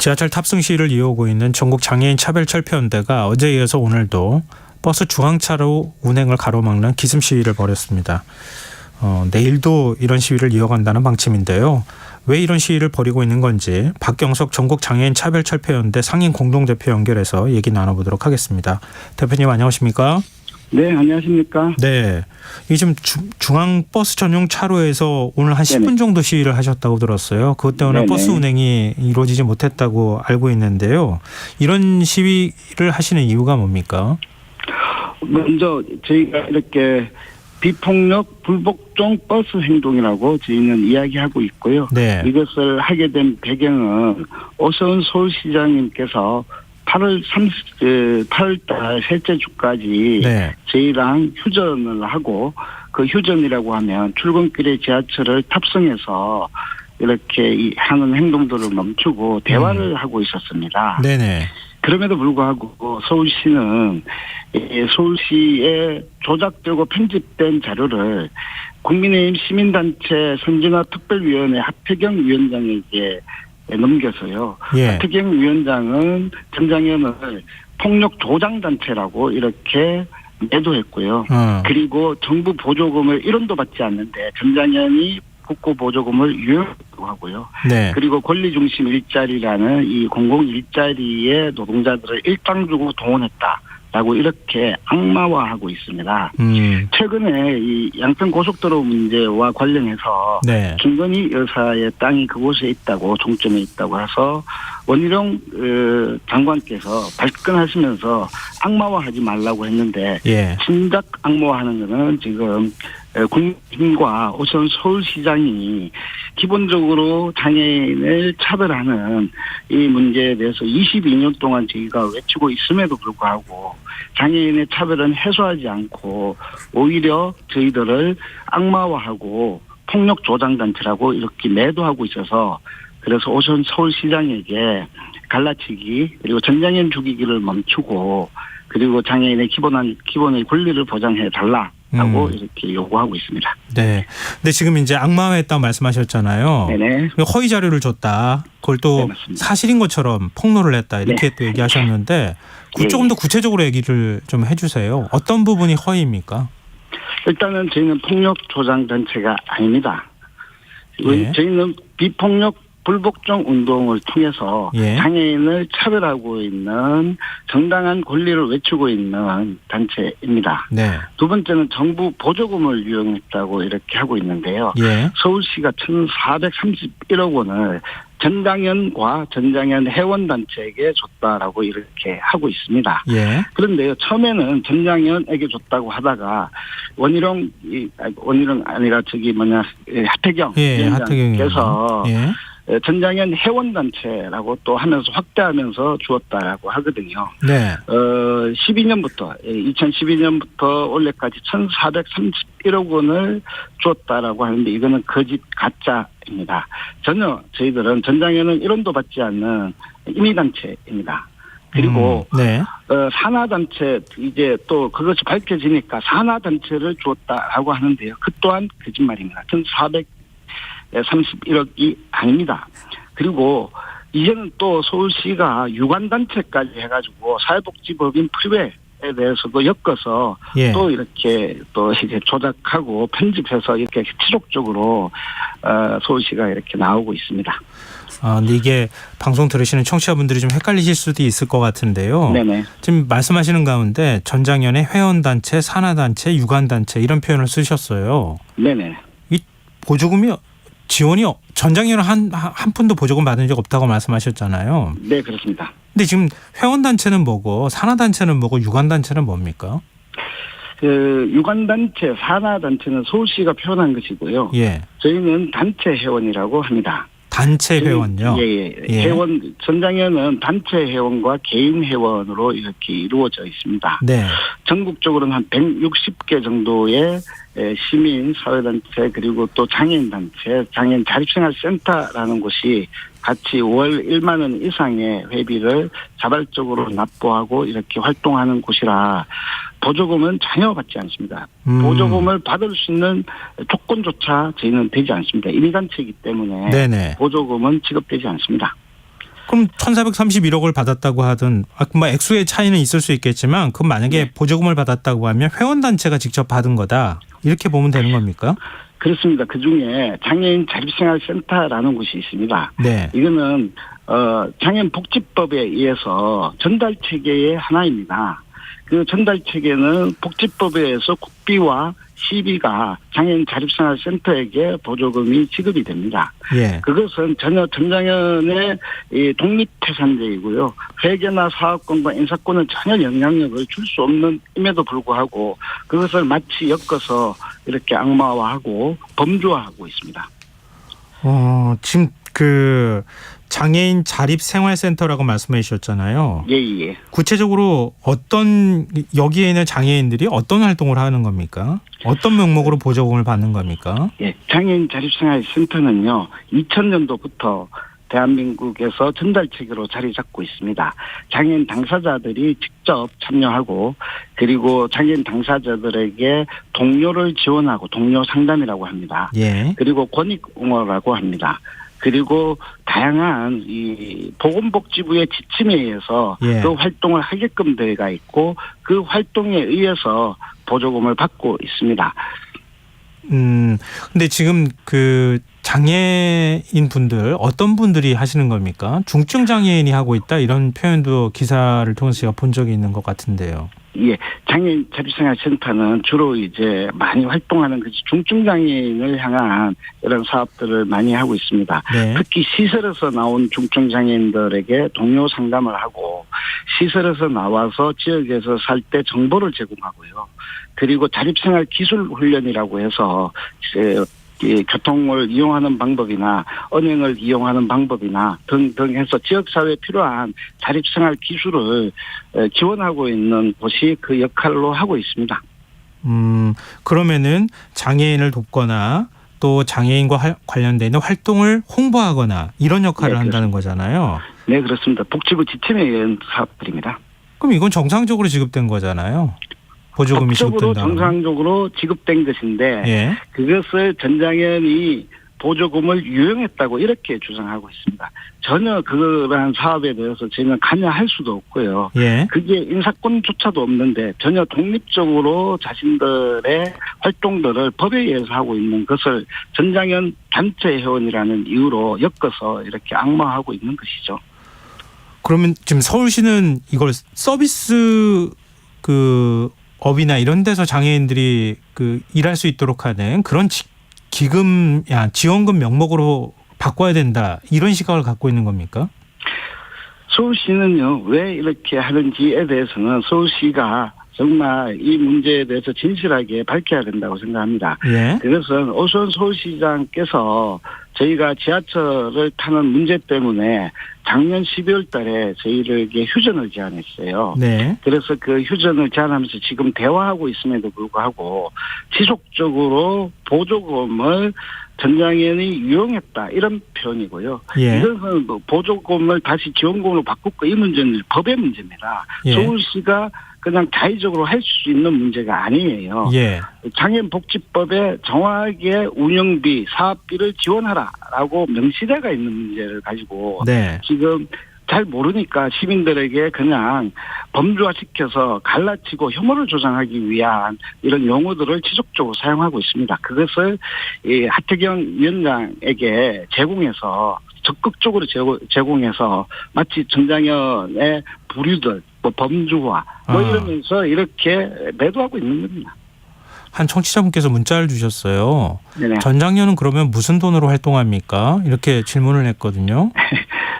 지하철 탑승 시위를 이어오고 있는 전국 장애인 차별철폐연대가 어제에 이어서 오늘도 버스 중앙차로 운행을 가로막는 기습 시위를 벌였습니다. 내일도 이런 시위를 이어간다는 방침인데요. 왜 이런 시위를 벌이고 있는 건지 박경석 전국 장애인 차별철폐연대 상임 공동대표 연결해서 얘기 나눠보도록 하겠습니다. 대표님 안녕하십니까? 네, 안녕하십니까? 네, 이 지금 중앙 버스 전용 차로에서 오늘 한 10분 정도 시위를 하셨다고 들었어요. 그것 때문에 네네. 버스 운행이 이루어지지 못했다고 알고 있는데요. 이런 시위를 하시는 이유가 뭡니까? 먼저 저희가 이렇게 비폭력 불복종 버스 행동이라고 저희는 이야기하고 있고요. 네. 이것을 하게 된 배경은 오세훈 서울시장님께서 8월달 셋째 주까지 네. 저희랑 휴전을 하고, 그 휴전이라고 하면 출근길에 지하철을 탑승해서 이렇게 하는 행동들을 멈추고 대화를 하고 있었습니다. 네네. 그럼에도 불구하고 서울시는 서울시에 조작되고 편집된 자료를 국민의힘 시민단체 선진화특별위원회 하태경 위원장에게 넘겨서요. 예. 하태경 위원장은 전장현을 폭력 조장단체라고 이렇게 매도했고요. 그리고 정부 보조금을 1원도 받지 않는데 전장현이 국고 보조금을 유효하고 하고요. 네. 그리고 권리중심 일자리라는 이 공공 일자리의 노동자들을 일당 주고 동원했다라고 이렇게 악마화하고 있습니다. 최근에 이 양평 고속도로 문제와 관련해서 네. 김건희 여사의 땅이 그곳에 있다고, 종점에 있다고 해서 원희룡 장관께서 발끈하시면서 악마화하지 말라고 했는데, 예. 진작 악마화하는 것은 지금 국민과 우선 서울시장이 기본적으로 장애인을 차별하는 이 문제에 대해서 22년 동안 저희가 외치고 있음에도 불구하고 장애인의 차별은 해소하지 않고 오히려 저희들을 악마화하고 폭력 조장단체라고 이렇게 매도하고 있어서, 그래서 우선 서울시장에게 갈라치기, 그리고 전장현 죽이기를 멈추고, 그리고 장애인의 기본의 권리를 보장해 달라라고 이렇게 요구하고 있습니다. 네. 근데 지금 이제 악마화했다고 말씀하셨잖아요. 네네. 허위 자료를 줬다. 그걸 또 네, 맞습니다. 사실인 것처럼 폭로를 했다. 이렇게 네. 또 얘기하셨는데 조금 더 구체적으로 얘기를 좀 해주세요. 어떤 부분이 허위입니까? 일단은 저희는 폭력 조장 단체가 아닙니다. 예. 저희는 비폭력 불복종 운동을 통해서 예. 장애인을 차별하고 있는 정당한 권리를 외치고 있는 단체입니다. 네. 두 번째는 정부 보조금을 유용했다고 이렇게 하고 있는데요. 예. 서울시가 1,431억 원을 전장현과 전장현 회원단체에게 줬다라고 이렇게 하고 있습니다. 예. 그런데요, 처음에는 전장현에게 줬다고 하다가 원희룡 아니라 하태경 예. 위원장께서 예. 전장현 회원단체라고 또 하면서 확대하면서 주었다라고 하거든요. 네. 2012년부터 올해까지 1,431억 원을 주었다라고 하는데 이거는 거짓 가짜입니다. 전혀 저희들은 전장현은 1원도 받지 않는 임의단체입니다. 그리고 네. 산하단체, 이제 또 그것이 밝혀지니까 산하단체를 주었다라고 하는데요. 그 또한 거짓말입니다. 1,431억이 아닙니다. 그리고 이제는 또 서울시가 유관단체까지 해가지고 사회복지법인 프리웨이에 대해서도 엮어서 예. 또 이렇게 또 이제 조작하고 편집해서 이렇게 치욕적으로 서울시가 이렇게 나오고 있습니다. 근데 이게 방송 들으시는 청취자분들이 좀 헷갈리실 수도 있을 것 같은데요. 네네. 지금 말씀하시는 가운데 전장현의 회원단체, 산하단체, 유관단체 이런 표현을 쓰셨어요. 네네. 이 보조금이 지원이 전장현은 한 푼도 보조금 받은 적 없다고 말씀하셨잖아요. 네, 그렇습니다. 근데 지금 회원단체는 뭐고 산하단체는 뭐고 유관단체는 뭡니까? 유관단체, 산하단체는 서울시가 표현한 것이고요. 예. 저희는 단체 회원이라고 합니다. 단체 회원요? 예. 회원, 전장현은 단체 회원과 개인 회원으로 이렇게 이루어져 있습니다. 네. 전국적으로는 한 160개 정도의 시민, 사회단체, 그리고 또 장애인단체, 장애인 자립생활센터라는 곳이 같이 월 1만 원 이상의 회비를 자발적으로 납부하고 이렇게 활동하는 곳이라 보조금은 전혀 받지 않습니다. 보조금을 받을 수 있는 조건조차 저희는 되지 않습니다. 임의단체이기 때문에 네네. 보조금은 지급되지 않습니다. 그럼 1,431억을 받았다고 하든 뭐 액수의 차이는 있을 수 있겠지만 그건 만약에 네. 보조금을 받았다고 하면 회원단체가 직접 받은 거다. 이렇게 보면 되는 겁니까? 그렇습니다. 그중에 장애인 자립생활센터라는 곳이 있습니다. 네. 이거는 장애인 복지법에 의해서 전달 체계의 하나입니다. 그 전달 체계는 복지법에 의해서 국비와 시비가 장애인 자립생활센터에게 보조금이 지급이 됩니다. 예. 그것은 전혀 전장현의 이 독립태산제이고요. 회계나 사업권과 인사권은 전혀 영향력을 줄 수 없는 임에도 불구하고 그것을 마치 엮어서 이렇게 악마화하고 범주화하고 있습니다. 지금 그 장애인 자립생활센터라고 말씀해 주셨잖아요. 예. 구체적으로 여기에 있는 장애인들이 어떤 활동을 하는 겁니까? 어떤 명목으로 보조금을 받는 겁니까? 예. 장애인 자립생활센터는요. 2000년도부터 대한민국에서 전달체계로 자리 잡고 있습니다. 장애인 당사자들이 직접 참여하고 그리고 장애인 당사자들에게 동료를 지원하고 동료 상담이라고 합니다. 예. 그리고 권익응호라고 합니다. 그리고 다양한 이 보건복지부의 지침에 의해서 예. 그 활동을 하게끔 되어 있고 그 활동에 의해서 보조금을 받고 있습니다. 근데 지금 그 장애인 분들 어떤 분들이 하시는 겁니까? 중증 장애인이 하고 있다 이런 표현도 기사를 통해서 제가 본 적이 있는 것 같은데요. 예, 장애인 자립생활센터는 주로 이제 많이 활동하는 그 중증 장애인을 향한 이런 사업들을 많이 하고 있습니다. 네. 특히 시설에서 나온 중증 장애인들에게 동료 상담을 하고 시설에서 나와서 지역에서 살 때 정보를 제공하고요. 그리고 자립생활 기술 훈련이라고 해서 이 교통을 이용하는 방법이나 은행을 이용하는 방법이나 등등 해서 지역사회에 필요한 자립생활 기술을 지원하고 있는 곳이 그 역할로 하고 있습니다. 그러면은 장애인을 돕거나 또 장애인과 관련된 활동을 홍보하거나 이런 역할을 네, 한다는 거잖아요. 네, 그렇습니다. 복지부 지침에 의한 사업들입니다. 그럼 이건 정상적으로 지급된 거잖아요. 보조금이 법적으로 지급된다는 건. 정상적으로 지급된 것인데 예. 그것을 전장현이 보조금을 유용했다고 이렇게 주장하고 있습니다. 전혀 그러한 사업에 대해서 저희는 관여할 수도 없고요. 예. 그게 인사권조차도 없는데 전혀 독립적으로 자신들의 활동들을 법에 의해서 하고 있는 것을 전장현 단체 회원이라는 이유로 엮어서 이렇게 악마하고 있는 것이죠. 그러면 지금 서울시는 이걸 서비스 업이나 이런 데서 장애인들이 일할 수 있도록 하는 그런 지원금 명목으로 바꿔야 된다 이런 시각을 갖고 있는 겁니까? 서울시는요 왜 이렇게 하는지에 대해서는 서울시가 정말 이 문제에 대해서 진실하게 밝혀야 된다고 생각합니다. 예. 그것은 오수원 서울시장께서 저희가 지하철을 타는 문제 때문에 작년 12월 달에 저희에게 휴전을 제안했어요. 네. 그래서 그 휴전을 제안하면서 지금 대화하고 있음에도 불구하고 지속적으로 보조금을 전장현이 유용했다 이런 표현이고요. 예. 이것은 보조금을 다시 지원금으로 바꾸고 이 문제는 법의 문제입니다. 예. 서울시가 그냥 자의적으로 할 수 있는 문제가 아니에요. 예. 장애인복지법에 정확하게 운영비, 사업비를 지원하라라고 명시되어 있는 문제를 가지고 네. 지금 잘 모르니까 시민들에게 그냥 범주화시켜서 갈라치고 혐오를 조장하기 위한 이런 용어들을 지속적으로 사용하고 있습니다. 그것을 이 하태경 위원장에게 제공해서 적극적으로 제공해서 마치 전장현의 부류들, 범주화 이러면서 이렇게 매도하고 있는 겁니다. 한 청취자분께서 문자를 주셨어요. 네네. 전장현은 그러면 무슨 돈으로 활동합니까? 이렇게 질문을 했거든요.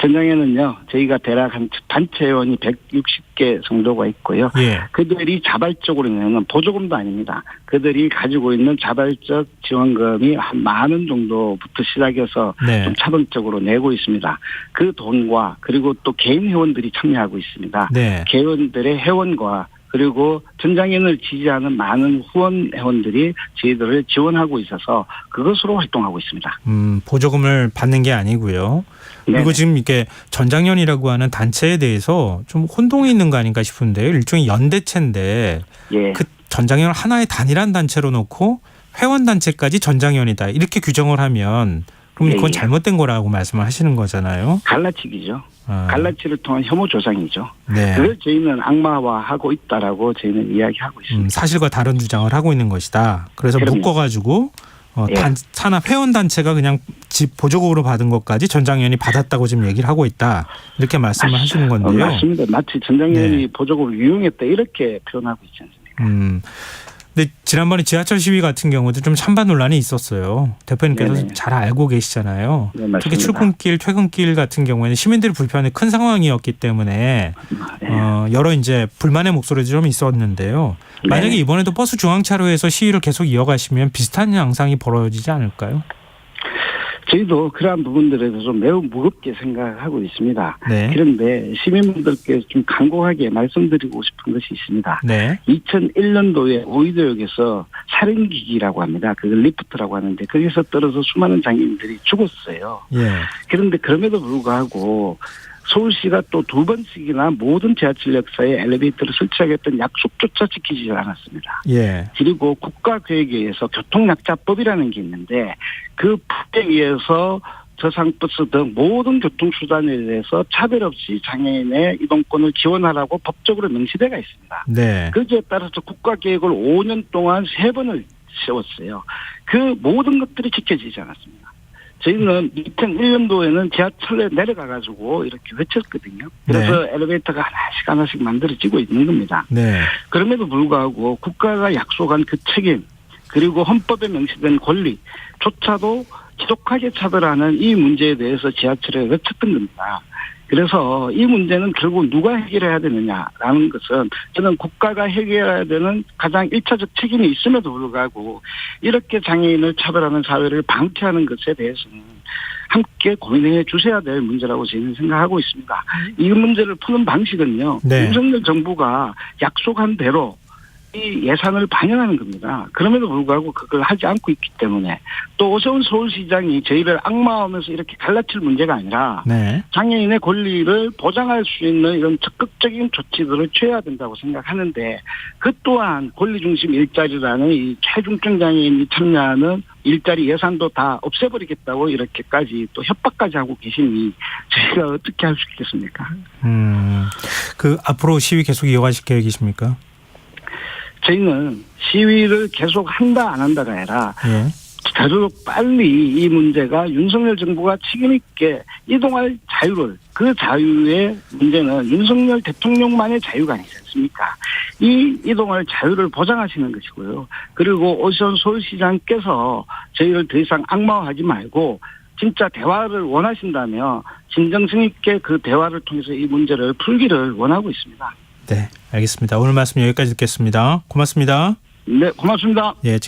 전장에는요, 저희가 대략 한 단체 회원이 160개 정도가 있고요. 예. 그들이 자발적으로 내는 보조금도 아닙니다. 그들이 가지고 있는 자발적 지원금이 한 10,000원 정도부터 시작해서 네. 좀 차등적으로 내고 있습니다. 그 돈과 그리고 또 개인 회원들이 참여하고 있습니다. 네. 개원들의 회원과 그리고 전장현을 지지하는 많은 후원 회원들이 저희들을 지원하고 있어서 그것으로 활동하고 있습니다. 보조금을 받는 게 아니고요. 그리고 네네. 지금 이게 전장현이라고 하는 단체에 대해서 좀 혼동이 있는 거 아닌가 싶은데요. 일종의 연대체인데 예. 그 전장현을 하나의 단일한 단체로 놓고 회원 단체까지 전장현이다 이렇게 규정을 하면 그럼 예, 그건 예. 잘못된 거라고 말씀을 하시는 거잖아요. 갈라치기죠. 아, 갈라치를 통한 혐오 조장이죠. 네. 그걸 저희는 악마화하고 있다라고 저희는 이야기하고 있습니다. 사실과 다른 주장을 하고 있는 것이다. 그래서 그럼요. 묶어가지고 예. 산하 회원 단체가 그냥 집 보조금으로 받은 것까지 전 장현이 받았다고 지금 얘기를 하고 있다. 이렇게 말씀을 하시는 건데요. 맞습니다. 마치 전 장현이 네. 보조금을 유용했다 이렇게 표현하고 있지 않습니까? 근데 지난번에 지하철 시위 같은 경우도 좀 찬반 논란이 있었어요. 대표님께서 네네. 잘 알고 계시잖아요. 네, 맞습니다. 특히 출근길, 퇴근길 같은 경우에는 시민들이 불편이 큰 상황이었기 때문에 네. 여러 이제 불만의 목소리도 좀 있었는데요. 만약에 네. 이번에도 버스 중앙차로에서 시위를 계속 이어가시면 비슷한 양상이 벌어지지 않을까요? 저희도 그러한 부분들에 대해서 매우 무겁게 생각하고 있습니다. 네. 그런데 시민분들께 좀 간곡하게 말씀드리고 싶은 것이 있습니다. 네. 2001년도에 오이도역에서 살인기기라고 합니다. 그걸 리프트라고 하는데 거기서 떨어져 수많은 장애인들이 죽었어요. 예. 그런데 그럼에도 불구하고 서울시가 또 2번씩이나 모든 지하철 역사에 엘리베이터를 설치하겠다는 약속조차 지키지 않았습니다. 예. 그리고 국가계획에 의해서 교통약자법이라는 게 있는데 그 법에 의해서 저상버스 등 모든 교통수단에 대해서 차별 없이 장애인의 이동권을 지원하라고 법적으로 명시되어 있습니다. 네. 거기에 따라서 국가계획을 5년 동안 3번을 세웠어요. 그 모든 것들이 지켜지지 않았습니다. 저희는 2001년도에는 지하철에 내려가가지고 이렇게 외쳤거든요. 그래서 엘리베이터가 하나씩 만들어지고 있는 겁니다. 네. 그럼에도 불구하고 국가가 약속한 그 책임 그리고 헌법에 명시된 권리조차도 지독하게 차별하는 이 문제에 대해서 지하철에 외쳤던 겁니다. 그래서 이 문제는 결국 누가 해결해야 되느냐라는 것은 저는 국가가 해결해야 되는 가장 1차적 책임이 있음에도 불구하고 이렇게 장애인을 차별하는 사회를 방치하는 것에 대해서는 함께 고민해 주셔야 될 문제라고 저는 생각하고 있습니다. 이 문제를 푸는 방식은요. 네. 윤석열 정부가 약속한 대로 이 예산을 반영하는 겁니다. 그럼에도 불구하고 그걸 하지 않고 있기 때문에 또 오세훈 서울시장이 저희를 악마하면서 이렇게 갈라칠 문제가 아니라 네. 장애인의 권리를 보장할 수 있는 이런 적극적인 조치들을 취해야 된다고 생각하는데 그 또한 권리중심 일자리라는 이 최중증 장애인이 참여하는 일자리 예산도 다 없애버리겠다고 이렇게까지 또 협박까지 하고 계시니 저희가 어떻게 할 수 있겠습니까? 그 앞으로 시위 계속 이어가실 계획이십니까? 저희는 시위를 계속 한다 안 한다가 아니라 예. 되도록 빨리 이 문제가 윤석열 정부가 책임 있게 이동할 자유를 그 자유의 문제는 윤석열 대통령만의 자유가 아니지 않습니까? 이 이동할 자유를 보장하시는 것이고요. 그리고 오세훈 서울시장께서 저희를 더 이상 악마화하지 말고 진짜 대화를 원하신다면 진정성 있게 그 대화를 통해서 이 문제를 풀기를 원하고 있습니다. 네, 알겠습니다. 오늘 말씀 여기까지 듣겠습니다. 고맙습니다. 네, 고맙습니다. 예, 지금